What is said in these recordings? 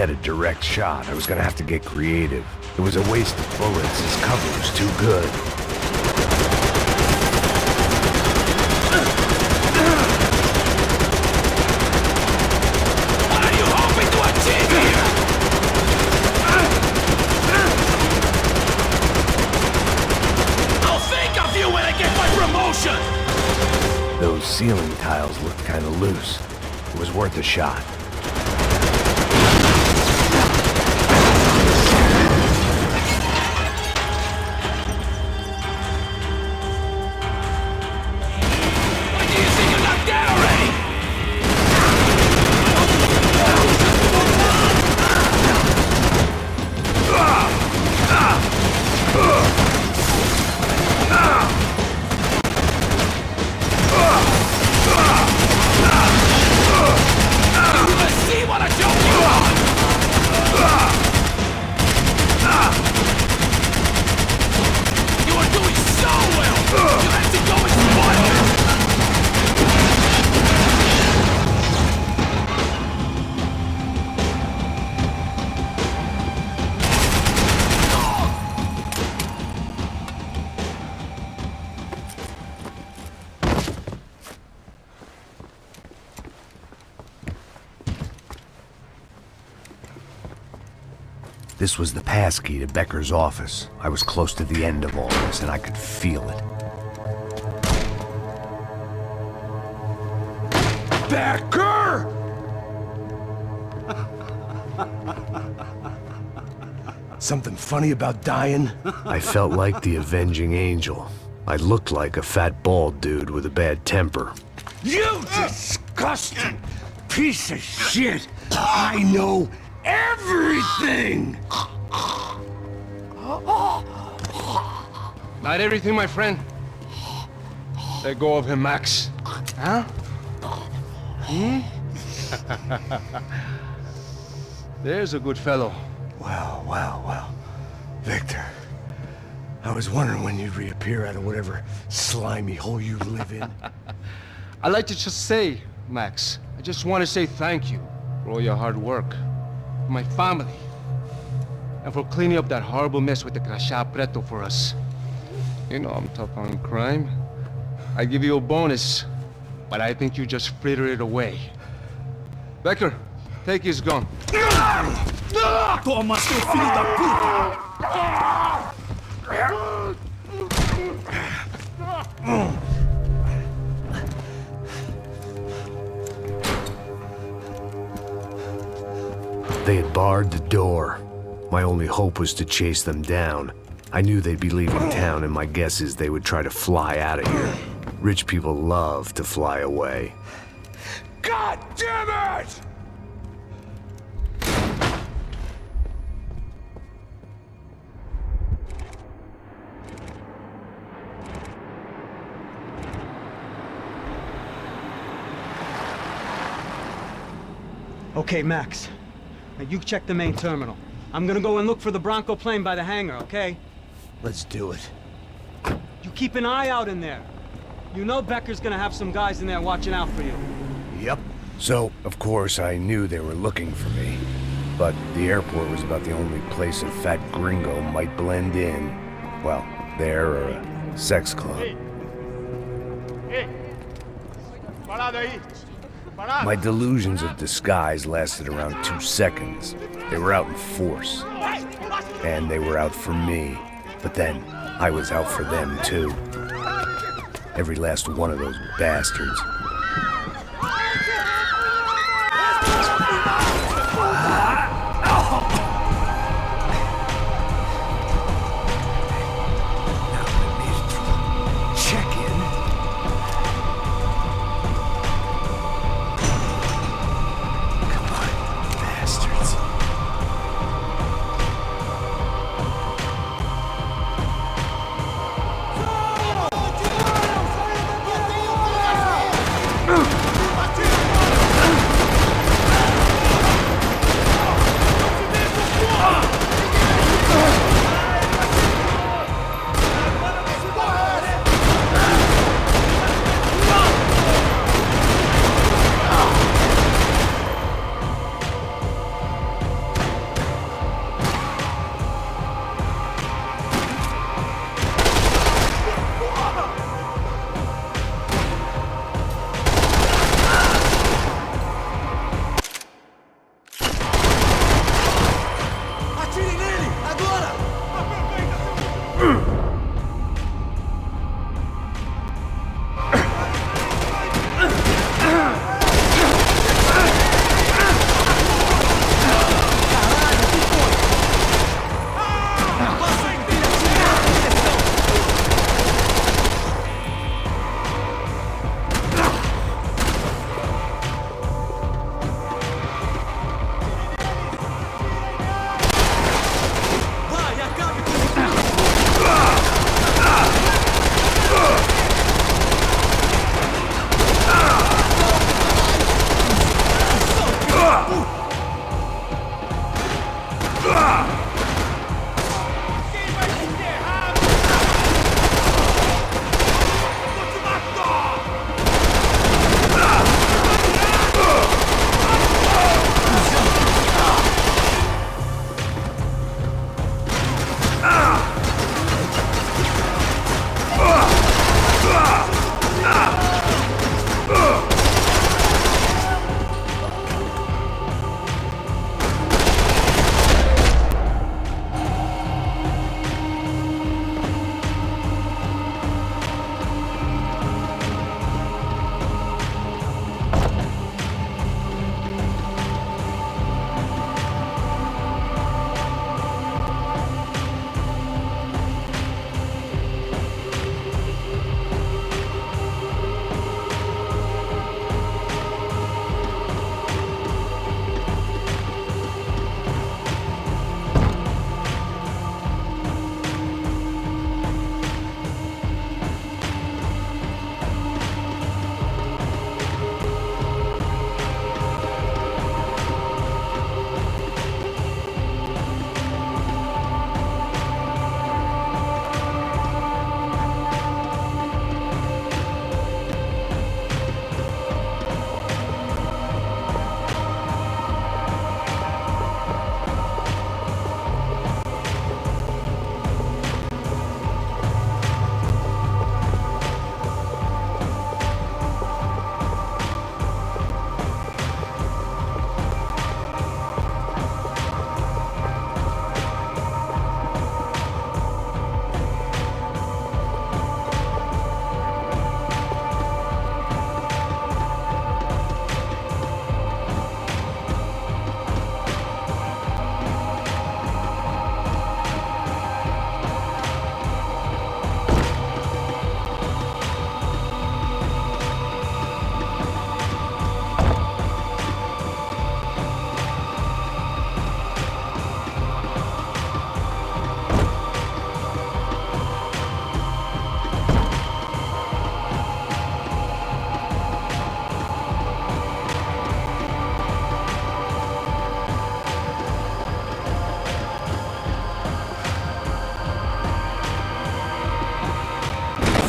get a direct shot. I was gonna have to get creative. It was a waste of bullets. His cover was too good. What are you hoping to achieve here? I'll think of you when I get my promotion! Those ceiling tiles looked kinda loose. It was worth a shot. This was the passkey to Becker's office. I was close to the end of all this, and I could feel it. Becker! Something funny about dying? I felt like the avenging angel. I looked like a fat bald dude with a bad temper. You disgusting piece of shit! I know everything! Not everything, my friend. Let go of him, Max. Huh? Hmm? There's a good fellow. Well. Victor, I was wondering when you'd reappear out of whatever slimy hole you live in. I'd like to just say, Max, I just want to say thank you for all your hard work. For my family. And for cleaning up that horrible mess with the Crachá Preto for us. You know I'm tough on crime. I give you a bonus, but I think you just fritter it away. Becker, take his gun. Toma, seu filho da puta! They had barred the door. My only hope was to chase them down. I knew they'd be leaving town, and my guess is they would try to fly out of here. Rich people love to fly away. God damn it! Okay, Max. Now you check the main terminal. I'm gonna go and look for the Bronco plane by the hangar, okay? Let's do it. You keep an eye out in there. You know Becker's gonna have some guys in there watching out for you. Yep. So, of course, I knew they were looking for me. But the airport was about the only place a fat gringo might blend in. Well, there or a sex club. My delusions of disguise lasted around 2 seconds. They were out in force. And they were out for me. But then, I was out for them too. Every last one of those bastards.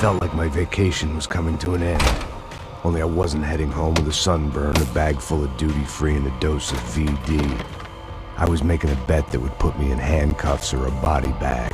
felt like my vacation was coming to an end. Only I wasn't heading home with a sunburn, a bag full of duty-free, and a dose of VD. I was making a bet that would put me in handcuffs or a body bag.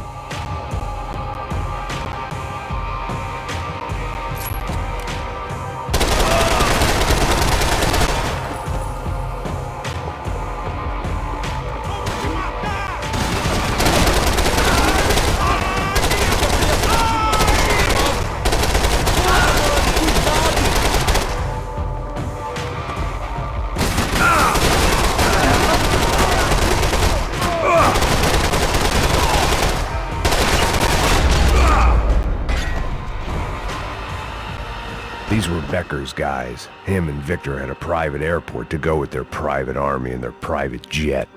These were Becker's guys. Him and Victor had a private airport to go with their private army and their private jet.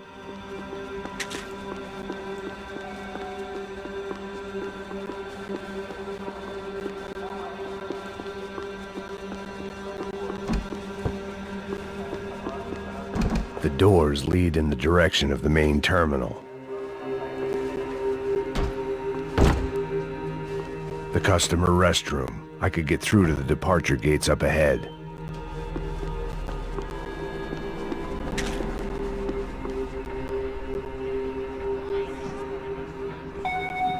The doors lead in the direction of the main terminal. The customer restroom. I could get through to the departure gates up ahead.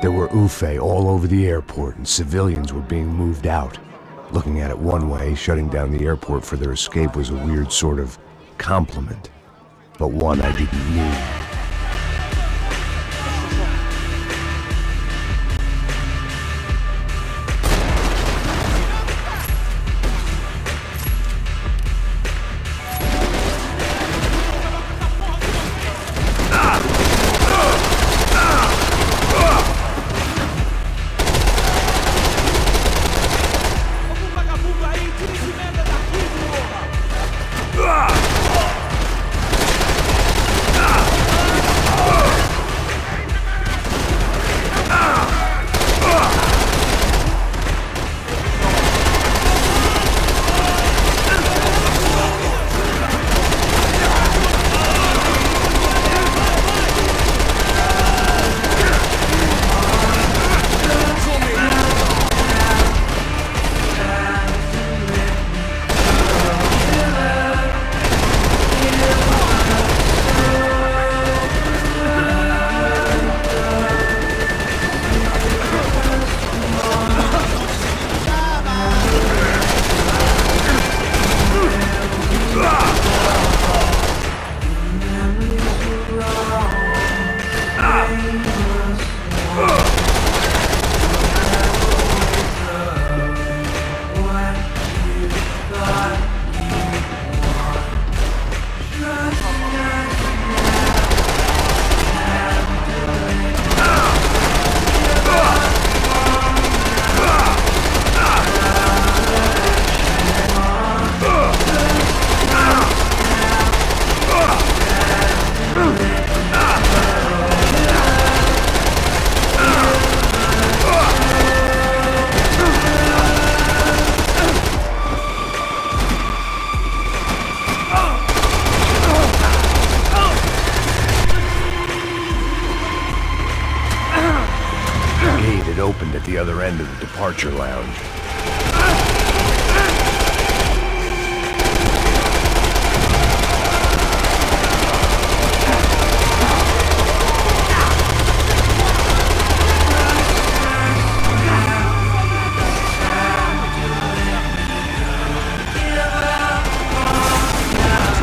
There were UFE all over the airport, and civilians were being moved out. Looking at it one way, shutting down the airport for their escape was a weird sort of compliment, but one I didn't need. Opened at the other end of the departure lounge.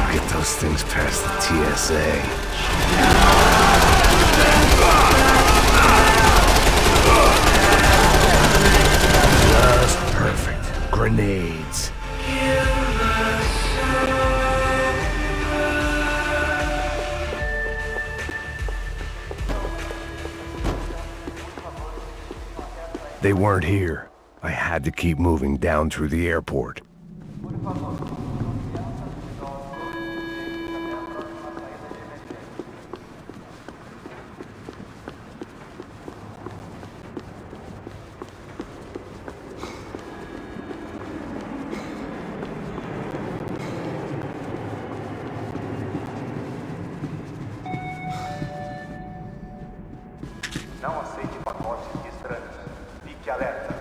To get those things past the TSA. Just perfect. Grenades. They weren't here. I had to keep moving down through the airport. Não aceite pacotes estranhos. Fique alerta.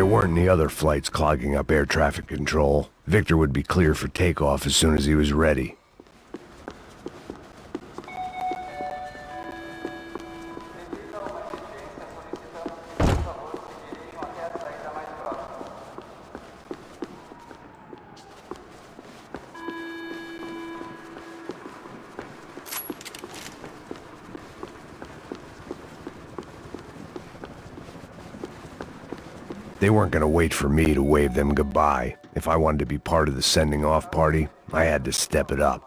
There weren't any other flights clogging up air traffic control. Victor would be clear for takeoff as soon as he was ready. They weren't gonna wait for me to wave them goodbye. If I wanted to be part of the sending off party, I had to step it up.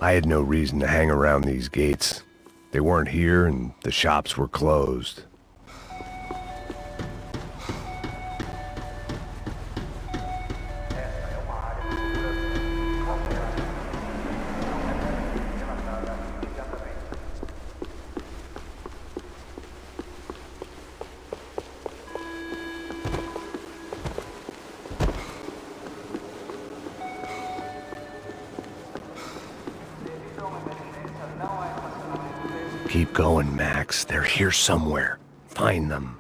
I had no reason to hang around these gates. They weren't here and the shops were closed. Keep going, Max. They're here somewhere. Find them.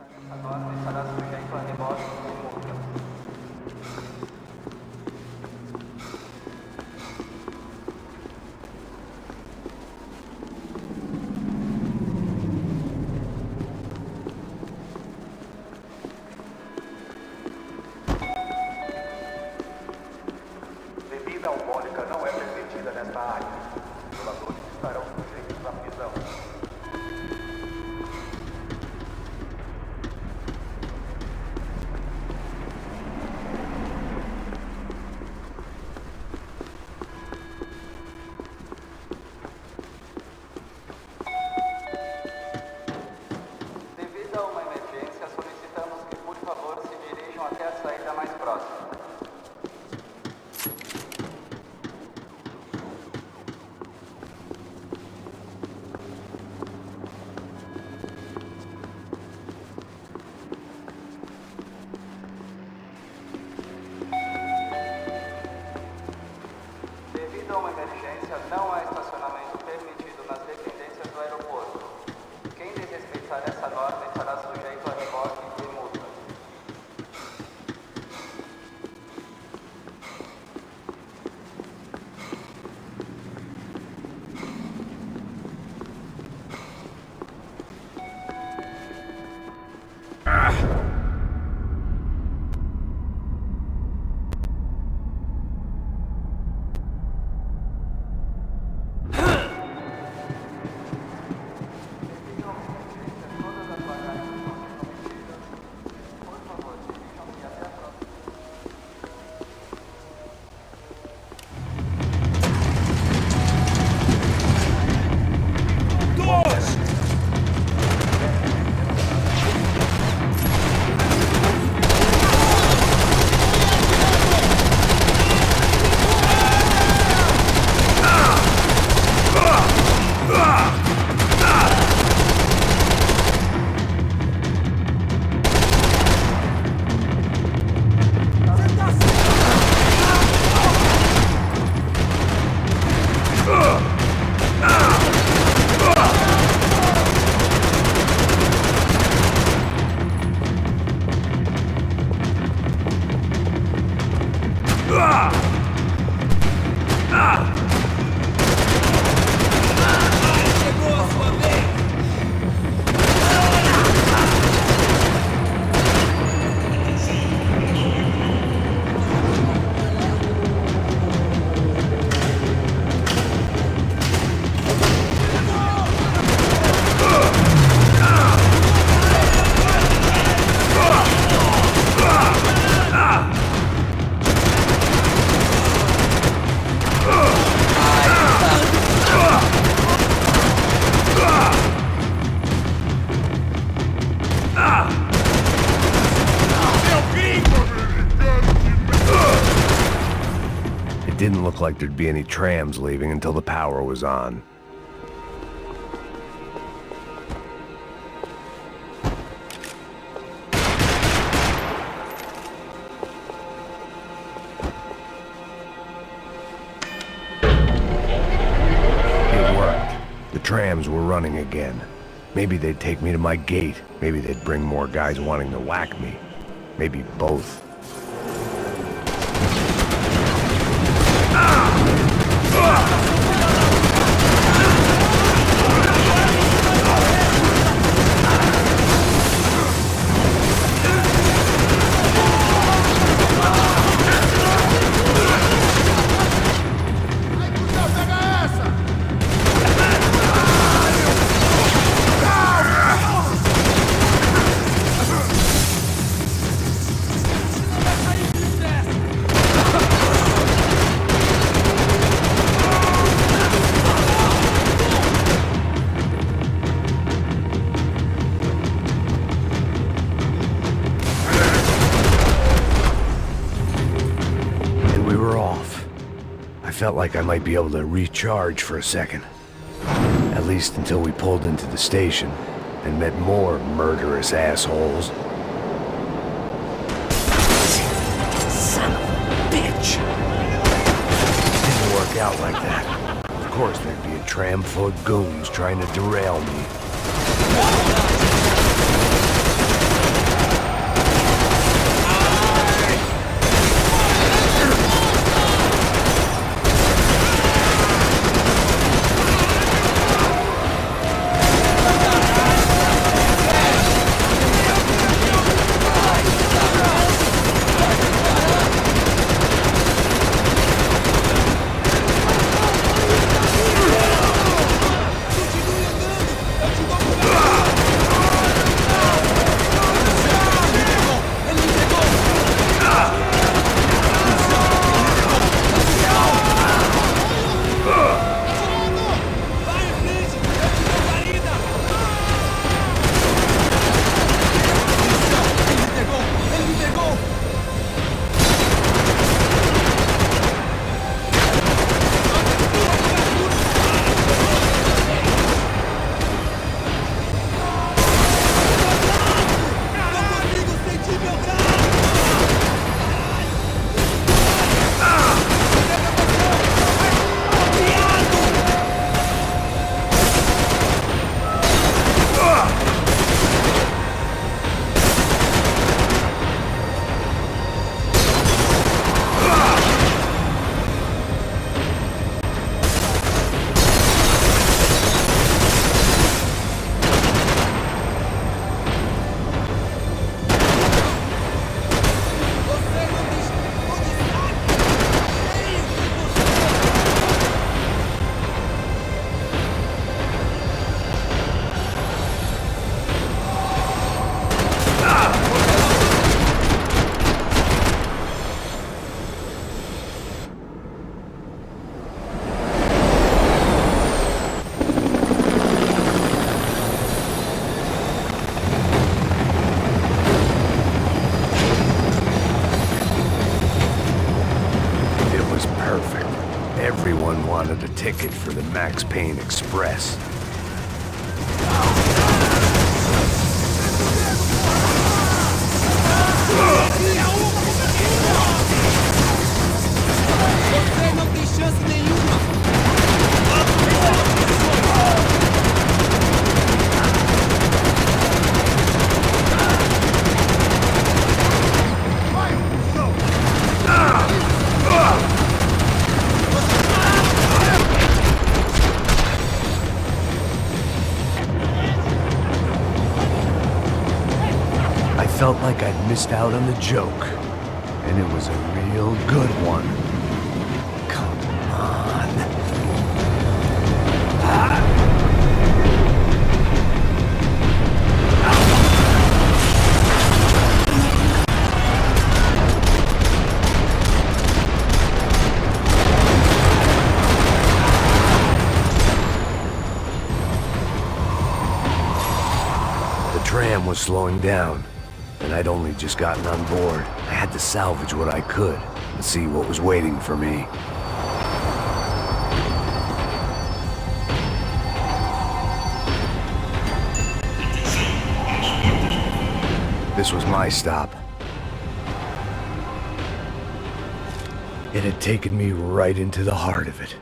Bebida alcoólica não é permitida nesta área. Violadores estarão sujeitos à prisão. Devido a uma emergência, solicitamos que, por favor, se dirijam até a saída mais próxima. Devido a uma emergência, não há estacionamento permitido nas dependências do aeroporto. Quem desrespeitar essa norma estará sujeito a reboque e multa. It didn't look like there'd be any trams leaving until the power was on. trams were running again. Maybe they'd take me to my gate. Maybe they'd bring more guys wanting to whack me. Maybe both. Felt like I might be able to recharge for a second. At least until we pulled into the station and met more murderous assholes. Son of a bitch! Didn't work out like that. Of course there'd be a tram full of goons trying to derail me. Everyone wanted a ticket for the Max Payne Express. Você não tem chance nenhuma! I felt like I'd missed out on the joke, and it was a real good one. Come on. The tram was slowing down, and I'd only just gotten on board. I had to salvage what I could and see what was waiting for me. This was my stop. It had taken me right into the heart of it.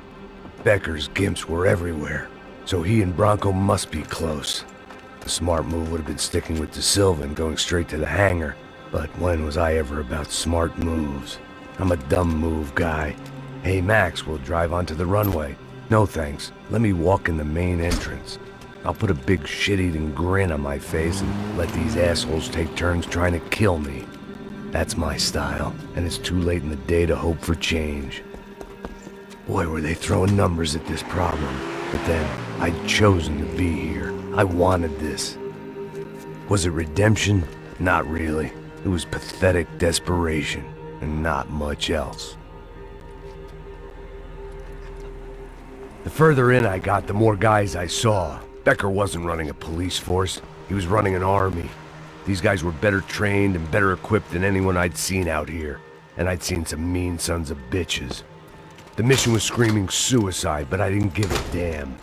Becker's gimps were everywhere. So he and Bronco must be close. The smart move would have been sticking with De Silva and going straight to the hangar. But when was I ever about smart moves? I'm a dumb move guy. Hey Max, we'll drive onto the runway. No thanks. Let me walk in the main entrance. I'll put a big shit-eating grin on my face and let these assholes take turns trying to kill me. That's my style, and it's too late in the day to hope for change. Boy, were they throwing numbers at this problem. But then, I'd chosen to be here. I wanted this. Was it redemption? Not really. It was pathetic desperation, and not much else. The further in I got, the more guys I saw. Becker wasn't running a police force. He was running an army. These guys were better trained and better equipped than anyone I'd seen out here. And I'd seen some mean sons of bitches. The mission was screaming suicide, but I didn't give a damn.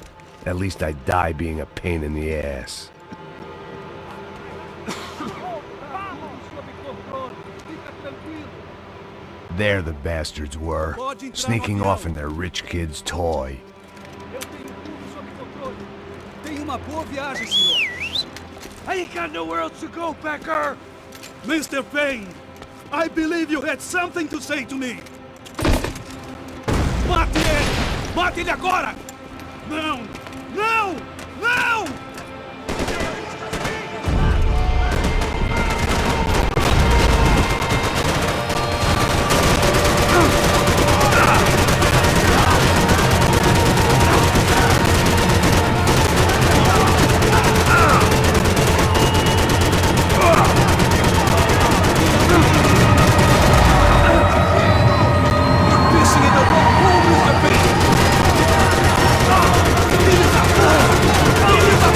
At least I'd die being a pain in the ass. There the bastards were, sneaking off in their rich kid's toy. I ain't got nowhere else to go, Becker! Mr. Payne, I believe you had something to say to me. Mate ele! Mate ele agora! Não! Não! Não! Mr. Payne!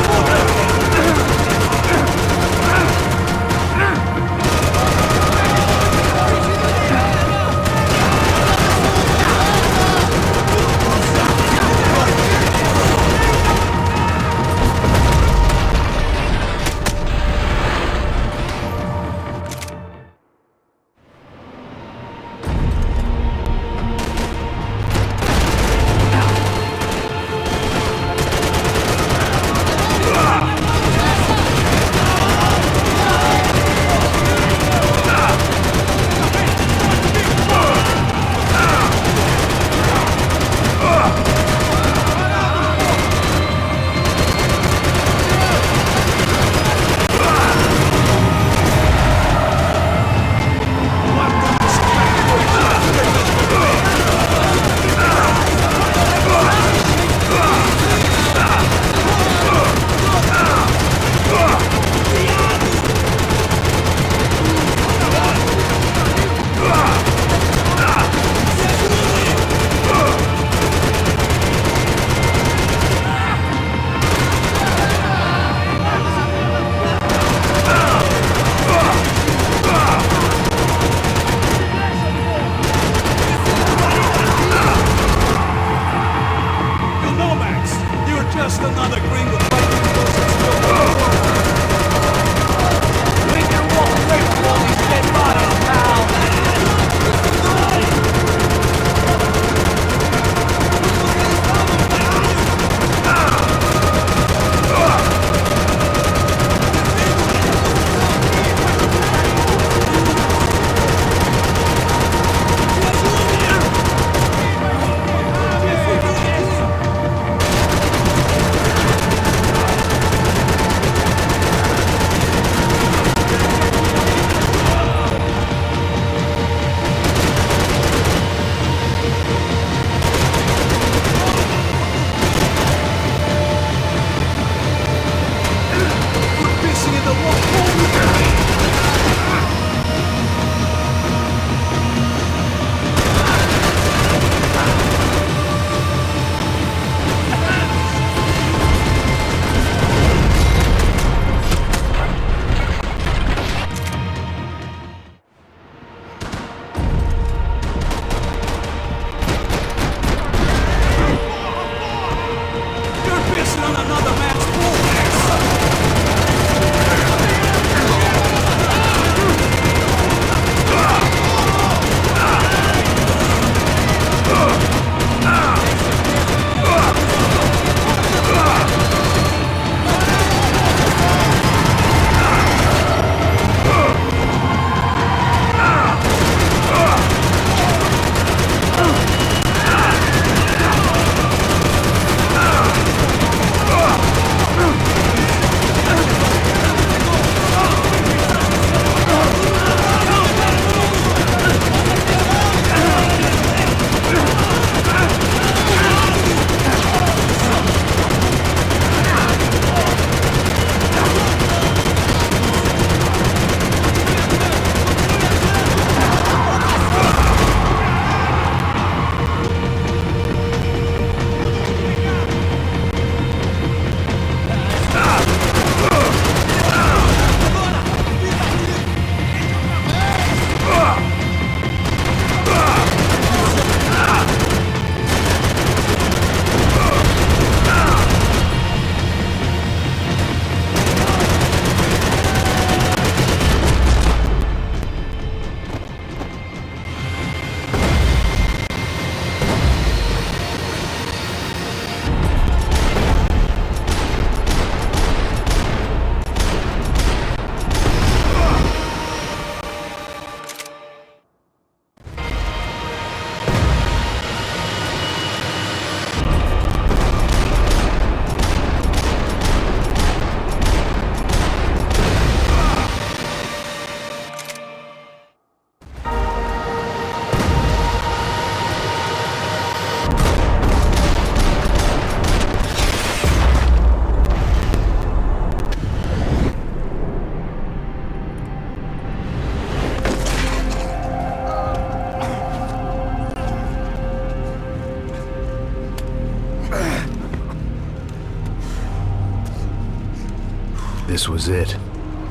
This was it.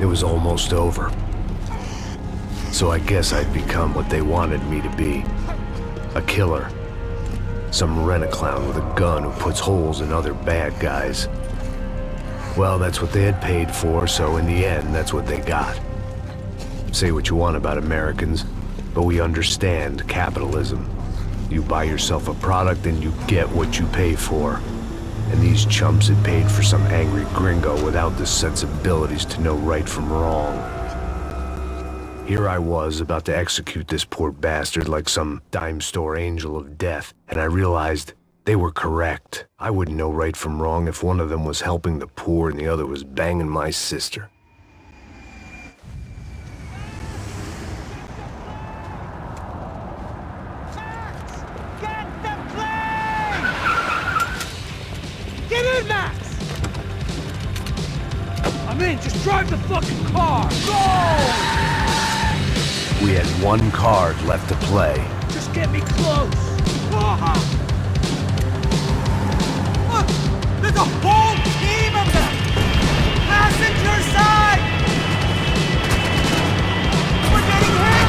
It was almost over. So I guess I'd become what they wanted me to be. A killer. Some rent-a-clown with a gun who puts holes in other bad guys. Well, that's what they had paid for, so in the end, that's what they got. Say what you want about Americans, but we understand capitalism. You buy yourself a product and you get what you pay for. And these chumps had paid for some angry gringo without the sensibilities to know right from wrong. Here I was, about to execute this poor bastard like some dime store angel of death, and I realized they were correct. I wouldn't know right from wrong if one of them was helping the poor and the other was banging my sister. Get in, Max! I'm in, just drive the fucking car! Go! We had one card left to play. Just get me close! Look! There's a whole team of them! Passenger side! We're getting hit!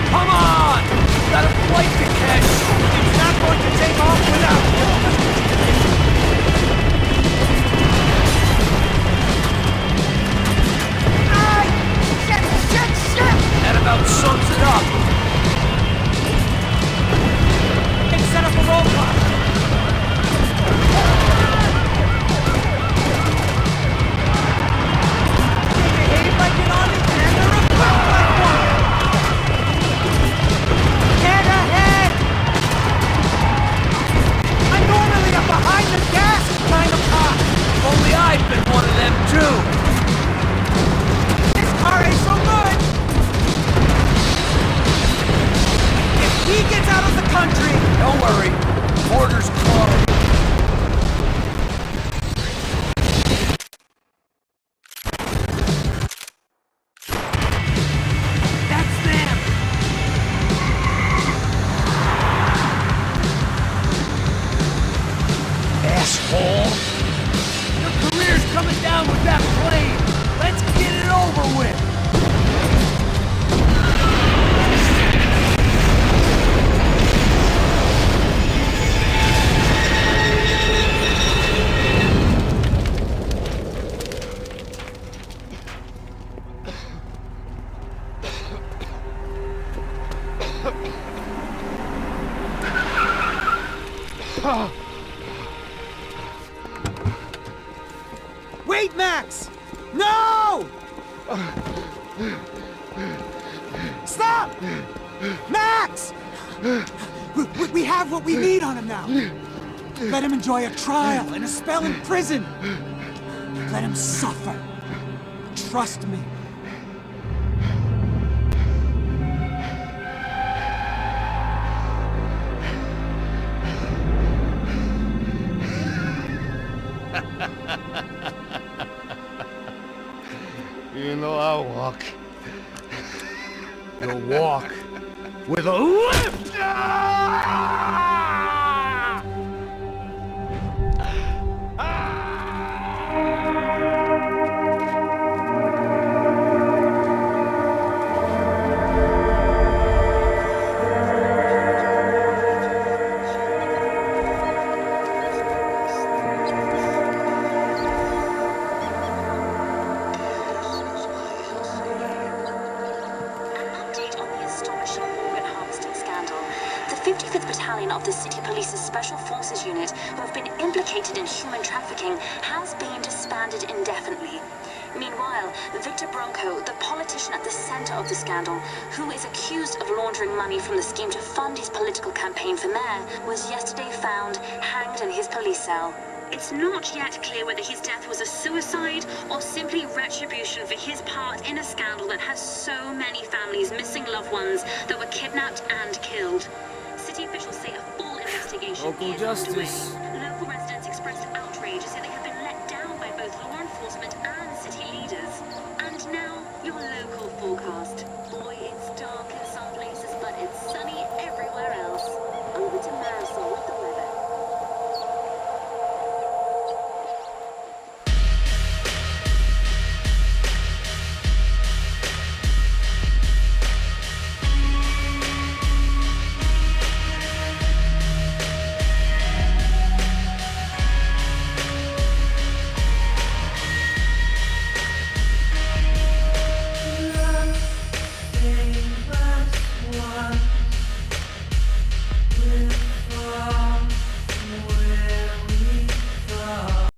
Come on! Got a flight to catch! It's not going to take off without you! That about sums it up. Let's set up a roadblock. They behave like an army and they're equipped like one. Get ahead! I'm normally a behind the gas kind of cop. Only I've been one of them too. This car ain't so good. He gets out of the country! Don't worry. Border's closed. That's them! Asshole! Your career's coming down with that plane! Let's get it over with! Wait, Max! No! Stop! Max! We have what we need on him now. Let him enjoy a trial and a spell in prison. Let him suffer. Trust me. You know I'll walk. You'll walk with a lift! Of the City Police's Special Forces Unit, who have been implicated in human trafficking, has been disbanded indefinitely. Meanwhile, Victor Bronco, the politician at the center of the scandal, who is accused of laundering money from the scheme to fund his political campaign for mayor, was yesterday found hanged in his police cell. It's not yet clear whether his death was a suicide or simply retribution for his part in a scandal that has so many families missing loved ones that were kidnapped and killed. City officials say a full investigation is underway.